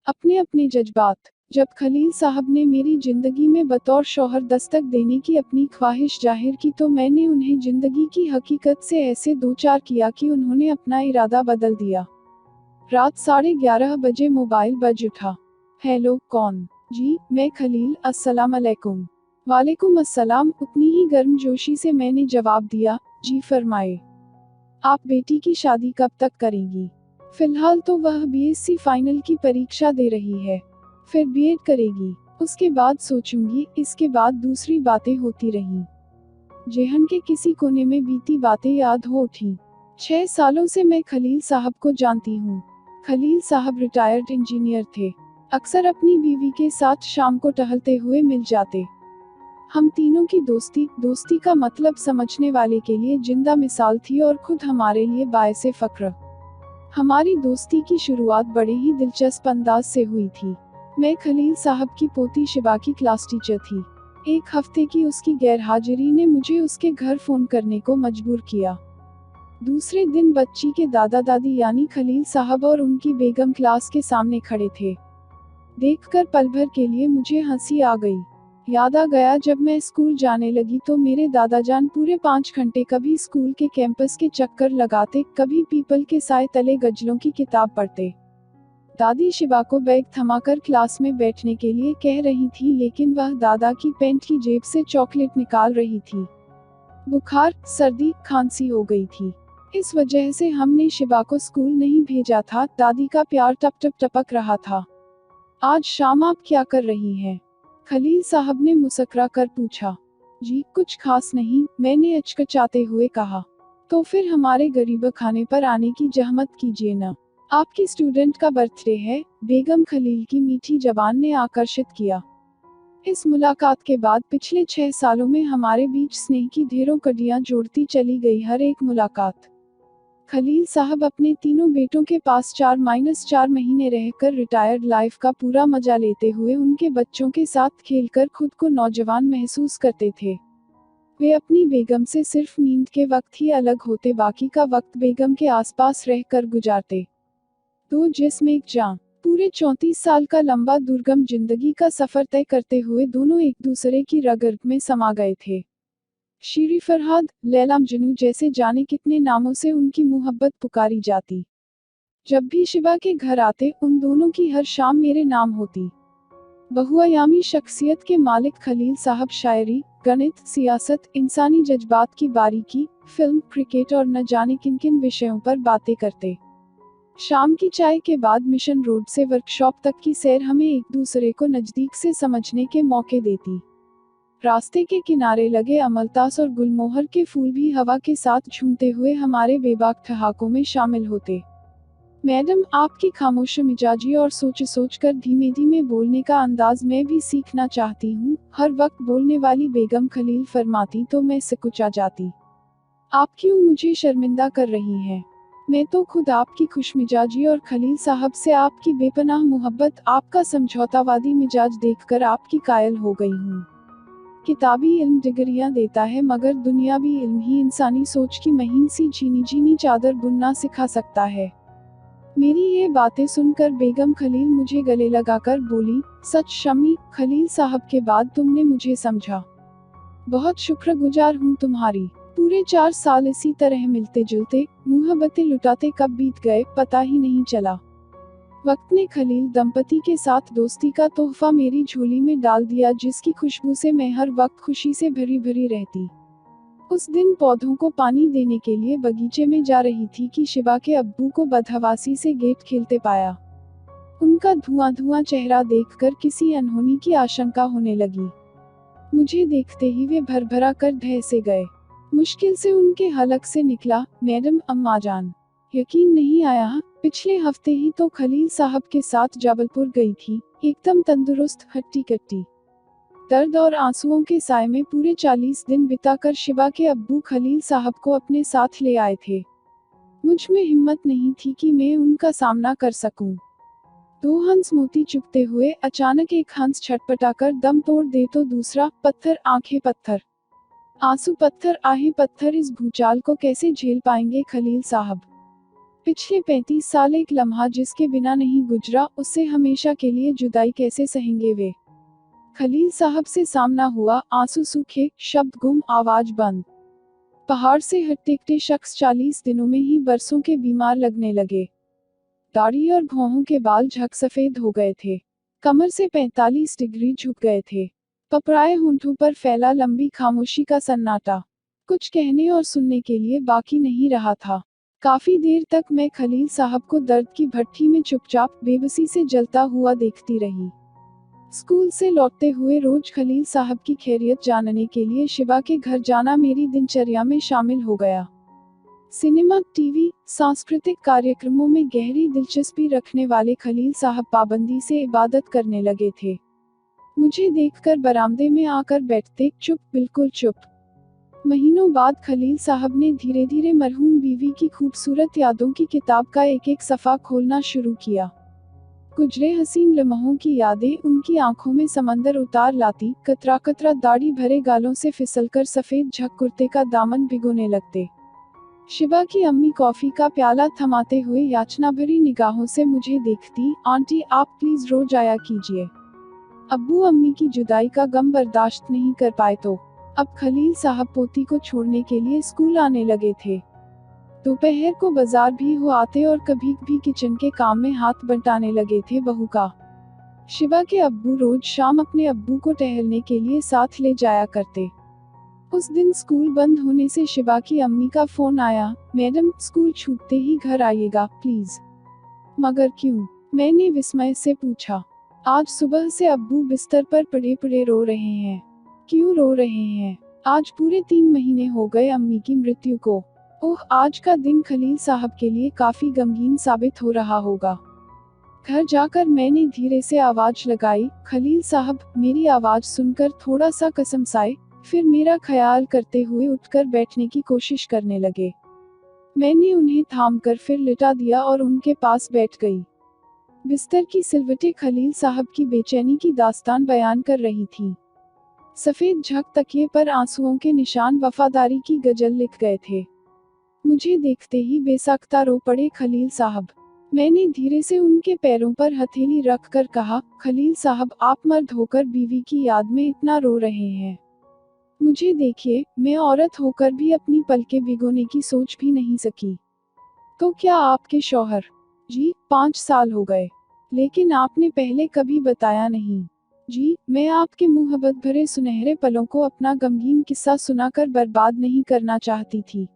अपने अपने जज्बात। जब खलील साहब ने मेरी जिंदगी में बतौर शौहर दस्तक देने की अपनी ख्वाहिश जाहिर की तो मैंने उन्हें जिंदगी की हकीकत से ऐसे दो चार किया कि उन्होंने अपना इरादा बदल दिया। रात 11:30 बजे मोबाइल बज उठा। हेलो, कौन? जी, मैं खलील, अस्सलाम अलैकुम। वालेकुम अस्सलाम, उतनी ही गर्मजोशी से मैंने जवाब दिया। जी फरमाए। आप बेटी की शादी कब तक करेंगी? फिलहाल तो वह बीएससी फाइनल की परीक्षा दे रही है, फिर बीएड करेगी, उसके बाद सोचूंगी। इसके बाद दूसरी बातें होती रहीं। जेहन के किसी कोने में बीती बातें याद हो उठी। 6 सालों से मैं खलील साहब को जानती हूँ। खलील साहब रिटायर्ड इंजीनियर थे। अक्सर अपनी बीवी के साथ शाम को टहलते हुए मिल जाते। हम तीनों की दोस्ती, दोस्ती का मतलब समझने वाले के लिए जिंदा मिसाल थी और खुद हमारे लिए बायसे फक्र। हमारी दोस्ती की शुरुआत बड़े ही दिलचस्प अंदाज से हुई थी। मैं खलील साहब की पोती शिबा की क्लास टीचर थी। एक हफ्ते की उसकी गैरहाजिरी ने मुझे उसके घर फोन करने को मजबूर किया। दूसरे दिन बच्ची के दादा दादी यानी खलील साहब और उनकी बेगम क्लास के सामने खड़े थे। देखकर पल भर के लिए मुझे हंसी आ गई। याद आ गया जब मैं स्कूल जाने लगी तो मेरे दादाजान पूरे 5 घंटे कभी स्कूल के कैंपस के चक्कर लगाते, कभी पीपल के साए तले गजलों की किताब पढ़ते। दादी शिबा को बैग थमाकर क्लास में बैठने के लिए कह रही थी लेकिन वह दादा की पैंट की जेब से चॉकलेट निकाल रही थी। बुखार, सर्दी, खांसी हो गई थी। इस वजह से हमने शिबा को स्कूल नहीं भेजा था। दादी का प्यार टप टप टपक रहा था। आज शाम आप क्या कर रही हैं? खलील साहब ने मुस्कुरा कर पूछा। जी, कुछ खास नहीं, मैंने अचकचाते हुए कहा। तो फिर हमारे गरीब खाने पर आने की जहमत कीजिए न। आपकी स्टूडेंट का बर्थडे है, बेगम खलील की मीठी जबान ने आकर्षित किया। इस मुलाकात के बाद पिछले 6 सालों में हमारे बीच स्नेह की ढेरों कड़ियां जोड़ती चली गई। हर एक मुलाकात खलील साहब अपने तीनों बेटों के पास 4-4 महीने रहकर रिटायर्ड लाइफ का पूरा मजा लेते हुए उनके बच्चों के साथ खेलकर खुद को नौजवान महसूस करते थे। वे अपनी बेगम से सिर्फ नींद के वक्त ही अलग होते, बाकी का वक्त बेगम के आसपास रहकर गुजारते। दो जिस्म एक जान। पूरे 34 साल का लंबा दुर्गम जिंदगी का सफर तय करते हुए दोनों एक दूसरे की रग रग में समा गए थे। शीरी फरहाद, लैला मजनू जैसे जाने कितने नामों से उनकी मोहब्बत पुकारी जाती। जब भी शिबा के घर आते उन दोनों की हर शाम मेरे नाम होती। बहुआयामी शख्सियत के मालिक खलील साहब शायरी, गणित, सियासत, इंसानी जज्बात की बारीकी, फिल्म, क्रिकेट और न जाने किन किन विषयों पर बातें करते। शाम की चाय के बाद मिशन रोड से वर्कशॉप तक की सैर हमें एक दूसरे को नजदीक से समझने के मौके देती। रास्ते के किनारे लगे अमलतास और गुलमोहर के फूल भी हवा के साथ झूमते हुए हमारे बेबाक ठहाकों में शामिल होते। मैडम, आपकी खामोश मिजाजी और सोच सोच कर धीमे धीमे बोलने का अंदाज मैं भी सीखना चाहती हूँ, हर वक्त बोलने वाली बेगम खलील फरमाती तो मैं सिकुचा जाती। आप क्यों मुझे शर्मिंदा कर रही हैं? मैं तो खुद आपकी खुशमिजाजी और खलील साहब से आपकी बेपनाह मोहब्बत, आपका समझौतावादी मिजाज देखकर आपकी कायल हो गई हूँ। किताबी इल्म डिग्रियां देता है मगर दुनियावी इल्म ही इंसानी सोच की महीन सी झीनी झीनी चादर बुनना सिखा सकता है। मेरी ये बातें सुनकर बेगम खलील मुझे गले लगाकर बोली, सच शम्मी, खलील साहब के बाद तुमने मुझे समझा। बहुत शुक्रगुजार हूँ तुम्हारी। पूरे 4 साल इसी तरह मिलते जुलते, मुहब्बतें लुटाते कब बीत गए पता ही नहीं चला। वक्त ने खलील दंपति के साथ दोस्ती का तोहफा मेरी झोली में डाल दिया जिसकी खुशबू से मैं हर वक्त खुशी से भरी भरी रहती। उस दिन पौधों को पानी देने के लिए बगीचे में जा रही थी कि शिबा के अब्बू को बदहवासी से गेट खेलते पाया। उनका धुआं धुआं चेहरा देखकर किसी अनहोनी की आशंका होने लगी। मुझे देखते ही वे भरभरा कर ढह से गए। मुश्किल से उनके हलक से निकला, मैडम, अम्माजान। यकीन नहीं आया, पिछले हफ्ते ही तो खलील साहब के साथ जबलपुर गई थी, एकदम तंदुरुस्त, हट्टी कट्टी। दर्द और आंसुओं के साए में पूरे 40 दिन बिताकर शिबा के अब्बू खलील साहब को अपने साथ ले आए थे। मुझ में हिम्मत नहीं थी कि मैं उनका सामना कर सकूं। 2 हंस मोती चुगते हुए अचानक एक हंस छटपटाकर दम तोड़ दे तो दूसरा, पत्थर, आंखें पत्थर, आंसू पत्थर, आहें पत्थर। इस भूचाल को कैसे झेल पाएंगे खलील साहब? पिछले 35 साल एक लम्हा जिसके बिना नहीं गुजरा, उससे हमेशा के लिए जुदाई कैसे सहेंगे वे। खलील साहब से सामना हुआ, आंसू सूखे, शब्द गुम, आवाज बंद। पहाड़ से हटते शख्स 40 दिनों में ही बरसों के बीमार लगने लगे। दाढ़ी और भौहों के बाल झक सफेद हो गए थे। कमर से 45 डिग्री झुक गए थे। पपराए होंठों पर फैला लंबी खामोशी का सन्नाटा। कुछ कहने और सुनने के लिए बाकी नहीं रहा था। काफी देर तक मैं खलील साहब को दर्द की भट्ठी में चुपचाप बेबसी से जलता हुआ देखती रही। स्कूल से लौटते हुए रोज खलील साहब की खैरियत जानने के लिए शिवा के घर जाना मेरी दिनचर्या में शामिल हो गया। सिनेमा, टीवी, सांस्कृतिक कार्यक्रमों में गहरी दिलचस्पी रखने वाले खलील साहब पाबंदी से इबादत करने लगे थे। मुझे देखकर बरामदे में आकर बैठते, चुप, बिल्कुल चुप। महीनों बाद खलील साहब ने धीरे धीरे मरहूम बीवी की खूबसूरत यादों की किताब का एक एक सफ़ा खोलना शुरू किया। गुजरे हसीन लम्हों की यादें उनकी आंखों में समंदर उतार लाती। कतरा कतरा दाढ़ी भरे गालों से फिसलकर सफेद झक कुर्ते का दामन भिगोने लगते। शिवा की अम्मी कॉफी का प्याला थमाते हुए याचना भरी निगाहों से मुझे देखती, आंटी आप प्लीज रोज आया कीजिए। अब्बू अम्मी की जुदाई का गम बर्दाश्त नहीं कर पाए तो अब खलील साहब पोती को छोड़ने के लिए स्कूल आने लगे थे। दोपहर को बाजार भी हो आते और कभी भी किचन के काम में हाथ बंटाने लगे थे बहू का। शिवा के अब्बू रोज शाम अपने अब्बू को टहलने के लिए साथ ले जाया करते। उस दिन स्कूल बंद होने से शिवा की अम्मी का फोन आया, मैडम स्कूल छूटते ही घर आइएगा प्लीज। मगर क्यों? मैंने विस्मय से पूछा। आज सुबह से अब्बू बिस्तर पर पड़े पड़े रो रहे हैं। क्यों रो रहे हैं? आज पूरे 3 महीने हो गए अम्मी की मृत्यु को। ओह, आज का दिन खलील साहब के लिए काफी गमगीन साबित हो रहा होगा। घर जाकर मैंने धीरे से आवाज लगाई, खलील साहब। मेरी आवाज सुनकर थोड़ा सा कसमसाए, फिर मेरा ख्याल करते हुए उठकर बैठने की कोशिश करने लगे। मैंने उन्हें थामकर फिर लिटा दिया और उनके पास बैठ गई। बिस्तर की सिलवटें खलील साहब की बेचैनी की दास्तान बयान कर रही थीं। सफेद झक तकिए पर आंसुओं के निशान वफादारी की गजल लिख गए थे। मुझे देखते ही बेसाख्ता रो पड़े खलील साहब। मैंने धीरे से उनके पैरों पर हथेली रख कर कहा, खलील साहब आप मर्द होकर बीवी की याद में इतना रो रहे हैं। मुझे देखिए, मैं औरत होकर भी अपनी पलकें भिगोने की सोच भी नहीं सकी। तो क्या आपके शौहर? जी, 5 साल हो गए। लेकिन आपने पहले कभी बताया नहीं। जी, मैं आपके मोहब्बत भरे सुनहरे पलों को अपना गमगीन किस्सा सुनाकर बर्बाद नहीं करना चाहती थी।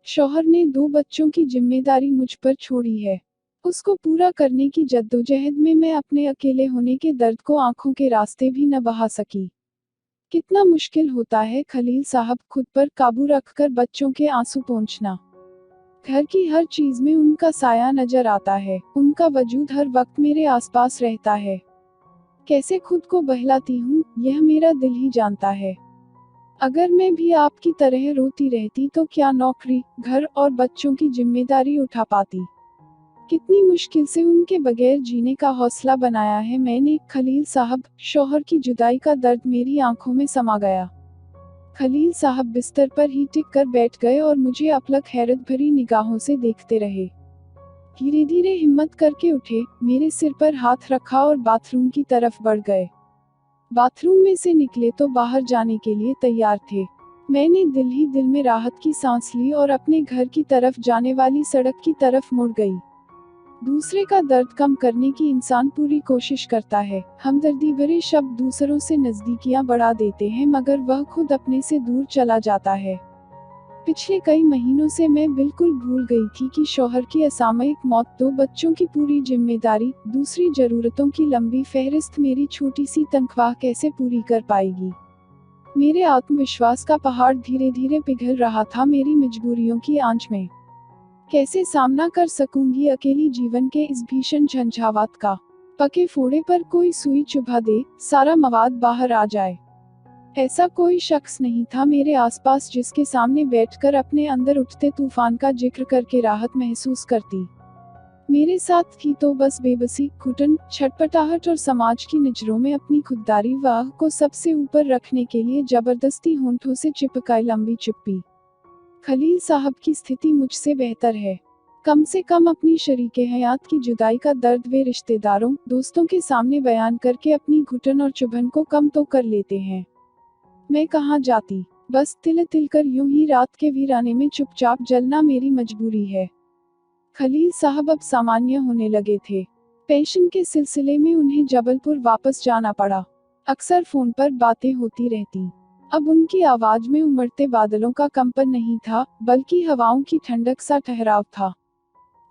शौहर ने 2 बच्चों की जिम्मेदारी मुझ पर छोड़ी है। उसको पूरा करने की जद्दोजहद में मैं अपने अकेले होने के दर्द को आंखों के रास्ते भी न बहा सकी। कितना मुश्किल होता है खलील साहब खुद पर काबू रखकर बच्चों के आंसू पोंछना। घर की हर चीज में उनका साया नजर आता है, उनका वजूद हर वक्त मेरे आसपास रहता है। कैसे खुद को बहलाती हूँ, यह मेरा दिल ही जानता है। अगर मैं भी आपकी तरह रोती रहती तो क्या नौकरी, घर और बच्चों की जिम्मेदारी उठा पाती। कितनी मुश्किल से उनके बगैर जीने का हौसला बनाया है मैंने। खलील साहब, शौहर की जुदाई का दर्द मेरी आंखों में समा गया। खलील साहब बिस्तर पर ही टिक कर बैठ गए और मुझे अपलक हैरत भरी निगाहों से देखते रहे। धीरे धीरे हिम्मत करके उठे, मेरे सिर पर हाथ रखा और बाथरूम की तरफ बढ़ गए। बाथरूम में से निकले तो बाहर जाने के लिए तैयार थे। मैंने दिल ही दिल में राहत की सांस ली और अपने घर की तरफ जाने वाली सड़क की तरफ मुड़ गई। दूसरे का दर्द कम करने की इंसान पूरी कोशिश करता है। हमदर्दी भरे शब्द दूसरों से नजदीकियां बढ़ा देते हैं, मगर वह खुद अपने से दूर चला जाता है। पिछले कई महीनों से मैं बिल्कुल भूल गई थी कि शौहर की असामयिक मौत, 2 बच्चों की पूरी जिम्मेदारी, दूसरी जरूरतों की लंबी फहरिस्त मेरी छोटी सी तनख्वाह कैसे पूरी कर पाएगी। मेरे आत्मविश्वास का पहाड़ धीरे धीरे पिघल रहा था मेरी मजबूरियों की आंच में। कैसे सामना कर सकूंगी अकेली जीवन के इस भीषण झंझावात का। पके फोड़े पर कोई सुई चुभा दे, सारा मवाद बाहर आ जाए। ऐसा कोई शख्स नहीं था मेरे आसपास जिसके सामने बैठकर अपने अंदर उठते तूफान का जिक्र करके राहत महसूस करती। मेरे साथ थी तो बस बेबसी, घुटन, छटपटाहट और समाज की नजरों में अपनी खुददारी वाह को सबसे ऊपर रखने के लिए जबरदस्ती होंठों से चिपकाई लंबी चुप्पी। खलील साहब की स्थिति मुझसे बेहतर है। कम से कम अपनी शरीके हयात की जुदाई का दर्द वे रिश्तेदारों, दोस्तों के सामने बयान करके अपनी घुटन और चुभन को कम तो कर लेते हैं। मैं कहाँ जाती, बस तिल तिल कर यूं ही रात के वीराने में चुपचाप जलना मेरी मजबूरी है। खलील साहब अब सामान्य होने लगे थे। पेंशन के सिलसिले में उन्हें जबलपुर वापस जाना पड़ा। अक्सर फोन पर बातें होती रहती। अब उनकी आवाज में उमड़ते बादलों का कंपन नहीं था, बल्कि हवाओं की ठंडक सा ठहराव था।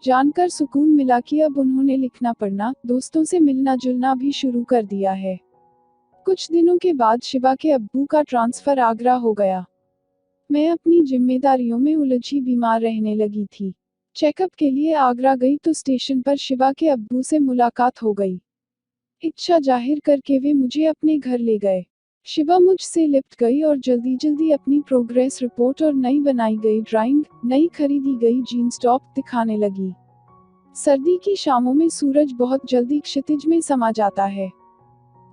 जानकर सुकून मिला कि अब उन्होंने लिखना पढ़ना, दोस्तों से मिलना जुलना भी शुरू कर दिया है। कुछ दिनों के बाद शिवा के अब्बू का ट्रांसफर आगरा हो गया। मैं अपनी जिम्मेदारियों में उलझी बीमार रहने लगी थी। चेकअप के लिए आगरा गई तो स्टेशन पर शिवा के अब्बू से मुलाकात हो गई। इच्छा जाहिर करके वे मुझे अपने घर ले गए। शिवा मुझसे लिपट गई और जल्दी जल्दी अपनी प्रोग्रेस रिपोर्ट और नई बनाई गई ड्राइंग, नई खरीदी गई जीन्स टॉप दिखाने लगी। सर्दी की शामों में सूरज बहुत जल्दी क्षितिज में समा जाता है।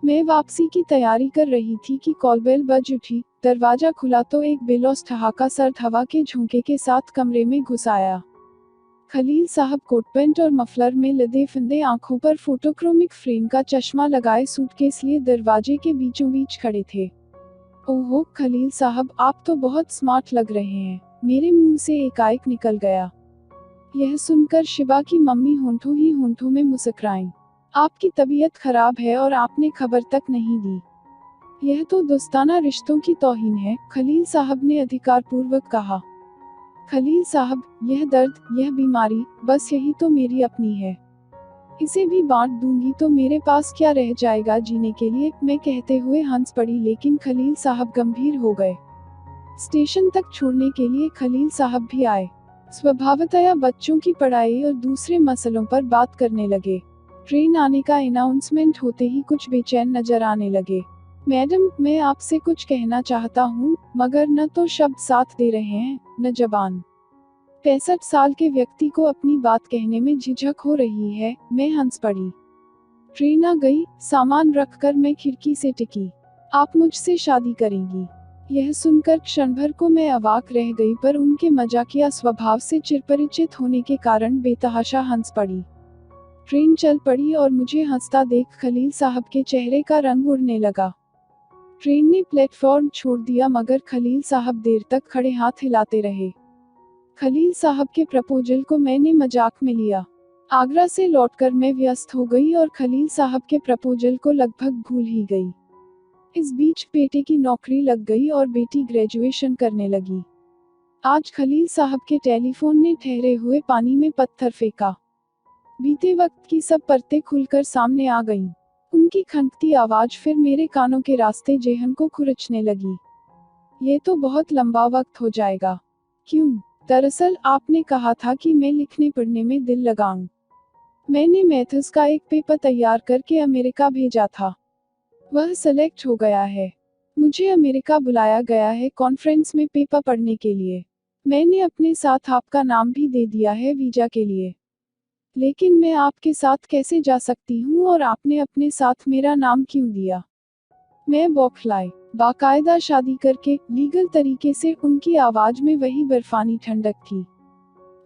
मैं वापसी की तैयारी कर रही थी कि कॉलबेल बज उठी। दरवाजा खुला तो एक बेलौस ठहाका सर्द हवा के झोंके के साथ कमरे में घुस आया। खलील साहब कोट पैंट और मफलर में लदे फिंदे, आंखों पर फोटोक्रोमिक फ्रेम का चश्मा लगाए सूटकेस लिए दरवाजे के बीचों बीच खड़े थे। ओहो खलील साहब, आप तो बहुत स्मार्ट लग रहे हैं, मेरे मुंह से एकाएक निकल गया। यह सुनकर शिवा की मम्मी होंठों ही होंठों में मुस्कुराईं। आपकी तबीयत खराब है और आपने खबर तक नहीं दी। यह तो दोस्ताना रिश्तों की तौहीन है, खलील साहब ने अधिकारपूर्वक कहा। खलील साहब, यह दर्द, यह बीमारी, बस यही तो मेरी अपनी है। इसे भी बांट दूंगी तो मेरे पास क्या रह जाएगा जीने के लिए, मैं कहते हुए हंस पड़ी, लेकिन खलील साहब गंभीर हो गए। स्टेशन तक छोड़ने के लिए खलील साहब भी आए। स्वभावतया बच्चों की पढ़ाई और दूसरे मसलों पर बात करने लगे। ट्रेन आने का अनाउंसमेंट होते ही कुछ बेचैन नजर आने लगे। मैडम, मैं आपसे कुछ कहना चाहता हूँ, मगर न तो शब्द साथ दे रहे हैं, न जबान। 65 साल के व्यक्ति को अपनी बात कहने में झिझक हो रही है। मैं हंस पड़ी। ट्रेन आ गई, सामान रखकर मैं खिड़की से टिकी। आप मुझसे शादी करेंगी? यह सुनकर क्षण भर को मैं अवाक रह गई, पर उनके मजाकिया स्वभाव से चिरपरिचित होने के कारण बेतहाशा हंस पड़ी। ट्रेन चल पड़ी और मुझे हंसता देख खलील साहब के चेहरे का रंग उड़ने लगा। ट्रेन ने प्लेटफॉर्म छोड़ दिया, मगर खलील साहब देर तक खड़े हाथ हिलाते रहे। खलील साहब के प्रपोजल को मैंने मजाक में लिया। आगरा से लौटकर मैं व्यस्त हो गई और खलील साहब के प्रपोजल को लगभग भूल ही गई। इस बीच बेटे की नौकरी लग गई और बेटी ग्रेजुएशन करने लगी। आज खलील साहब के टेलीफोन ने ठहरे हुए पानी में पत्थर फेंका। बीते वक्त की सब परतें खुलकर सामने आ गईं। उनकी खनकती आवाज फिर मेरे कानों के रास्ते जेहन को खुरचने लगी। ये तो बहुत लंबा वक्त हो जाएगा। क्यों? दरअसल आपने कहा था कि मैं लिखने पढ़ने में दिल लगाऊं। मैंने मैथ्स का एक पेपर तैयार करके अमेरिका भेजा था। वह सेलेक्ट हो गया है। मुझे अमेरिका बुलाया गया है कॉन्फ्रेंस में पेपर पढ़ने के लिए। मैंने अपने साथ आपका नाम भी दे दिया है वीजा के लिए। लेकिन मैं आपके साथ कैसे जा सकती हूँ और आपने अपने साथ मेरा नाम क्यों दिया? मैं बौखलाई। बाकायदा शादी करके, लीगल तरीके से। उनकी आवाज में वही बर्फानी ठंडक थी।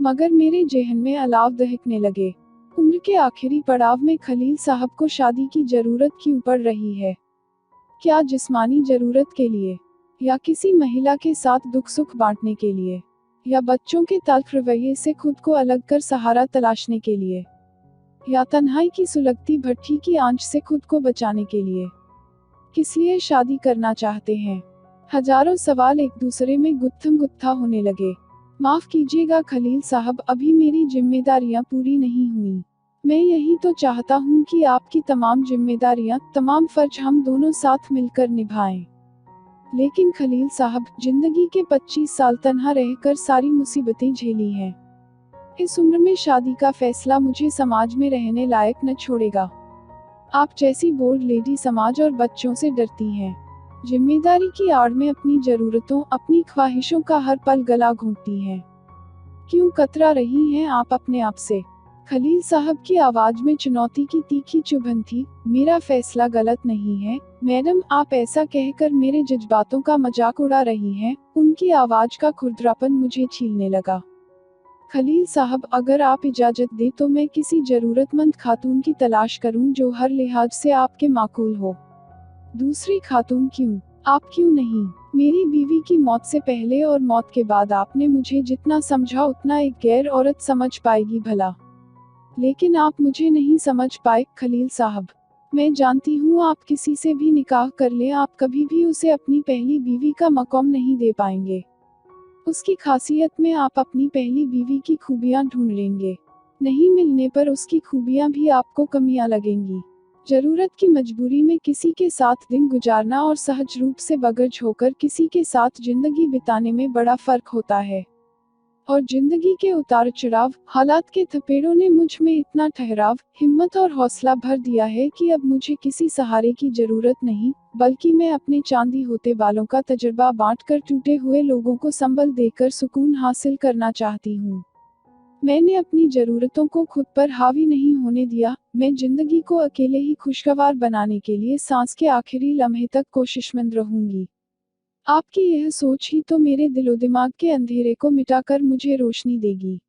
मगर मेरे जेहन में अलाव दहकने लगे। उम्र के आखिरी पड़ाव में खलील साहब को शादी की जरूरत क्यों पड़ रही है? क्या जिस्मानी जरूरत के लिए, या किसी महिला के साथ दुख सुख बांटने के लिए, या बच्चों के तल्ख रवैये से खुद को अलग कर सहारा तलाशने के लिए, या तन्हाई की सुलगती भट्ठी की आंच से खुद को बचाने के लिए? किस लिए शादी करना चाहते हैं? हजारों सवाल एक दूसरे में गुत्थम गुत्था होने लगे। माफ कीजिएगा खलील साहब, अभी मेरी जिम्मेदारियां पूरी नहीं हुई। मैं यही तो चाहता हूँ कि आपकी तमाम जिम्मेदारियां, तमाम फर्ज हम दोनों साथ मिलकर निभाएं। लेकिन खलील साहब, जिंदगी के 25 साल तन्हा रहकर सारी मुसीबतें झेली हैं। इस उम्र में शादी का फैसला मुझे समाज में रहने लायक न छोड़ेगा। आप जैसी बोल्ड लेडी समाज और बच्चों से डरती हैं। जिम्मेदारी की आड़ में अपनी जरूरतों, अपनी ख्वाहिशों का हर पल गला घोंटती हैं। क्यों कतरा रही हैं आप अपने आप से? खलील साहब की आवाज में चुनौती की तीखी चुभन थी। मेरा फैसला गलत नहीं है मैडम, आप ऐसा कहकर मेरे जज्बातों का मजाक उड़ा रही हैं। उनकी आवाज का खुरदरापन मुझे छीलने लगा। खलील साहब, अगर आप इजाज़त दें तो मैं किसी ज़रूरतमंद खातून की तलाश करूं जो हर लिहाज से आपके माकूल हो। दूसरी खातून क्यों? आप क्यों नहीं? मेरी बीवी की मौत से पहले और मौत के बाद आपने मुझे जितना समझा उतना एक गैर औरत समझ पाएगी भला। लेकिन आप मुझे नहीं समझ पाए, खलील साहब। मैं जानती हूँ आप किसी से भी निकाह कर लें, आप कभी भी उसे अपनी पहली बीवी का मकाम नहीं दे पाएंगे। उसकी खासियत में आप अपनी पहली बीवी की खूबियाँ ढूंढ लेंगे। नहीं मिलने पर उसकी खूबियाँ भी आपको कमियाँ लगेंगी। जरूरत की मजबूरी में किसी के साथ दिन गुजारना और सहज रूप से बगैर होकर किसी के साथ जिंदगी बिताने में बड़ा फर्क होता है। और जिंदगी के उतार चढ़ाव, हालात के थपेड़ों ने मुझ में इतना ठहराव, हिम्मत और हौसला भर दिया है कि अब मुझे किसी सहारे की जरूरत नहीं, बल्कि मैं अपने चांदी होते बालों का तजुर्बा बांटकर टूटे हुए लोगों को संबल देकर सुकून हासिल करना चाहती हूँ। मैंने अपनी जरूरतों को खुद पर हावी नहीं होने दिया। मैं जिंदगी को अकेले ही खुशगवार बनाने के लिए सांस के आखिरी लम्हे तक कोशिशमंद रहूंगी। आपकी यह सोच ही तो मेरे दिलो दिमाग के अंधेरे को मिटाकर मुझे रोशनी देगी।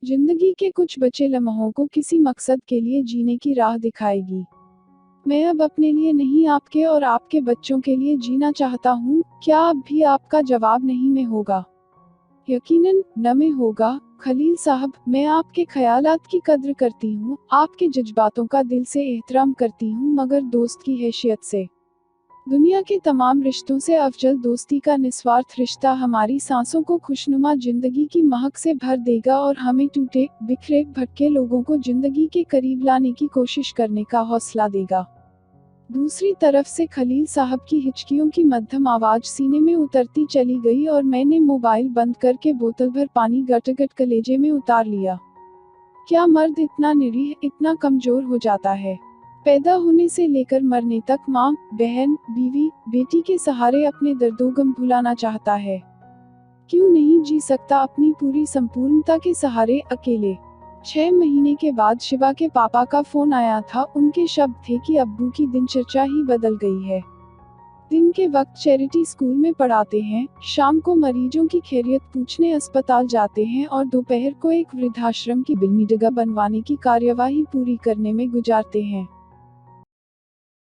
जिंदगी के कुछ बचे लम्हों को किसी मकसद के लिए जीने की राह दिखाएगी। मैं अब अपने लिए नहीं, आपके और आपके बच्चों के लिए जीना चाहता हूँ। क्या अब भी आपका जवाब नहीं में होगा? यकीनन न में होगा। खलील साहब, मैं आपके ख्यालात की कद्र करती हूँ, आपके जज्बातों का दिल से एहतराम करती हूँ, मगर दोस्त की हैसियत से। दुनिया के तमाम रिश्तों से अफजल दोस्ती का निस्वार्थ रिश्ता हमारी सांसों को खुशनुमा जिंदगी की महक से भर देगा और हमें टूटे बिखरे भटके लोगों को जिंदगी के करीब लाने की कोशिश करने का हौसला देगा। दूसरी तरफ से खलील साहब की हिचकियों की मध्यम आवाज सीने में उतरती चली गई और मैंने मोबाइल बंद करके बोतल भर पानी गटगट कलेजे में उतार लिया। क्या मर्द इतना निरीह, इतना कमजोर हो जाता है? पैदा होने से लेकर मरने तक माँ, बहन, बीवी, बेटी के सहारे अपने दर्दों-गम भुलाना चाहता है। क्यों नहीं जी सकता अपनी पूरी संपूर्णता के सहारे अकेले? 6 महीने के बाद शिवा के पापा का फोन आया था। उनके शब्द थे कि अब्बू की दिनचर्या ही बदल गई है। दिन के वक्त चैरिटी स्कूल में पढ़ाते हैं, शाम को मरीजों की खैरियत पूछने अस्पताल जाते हैं और दोपहर को एक वृद्धाश्रम की बिल्डिंग बनवाने की कार्यवाही पूरी करने में गुजारते हैं।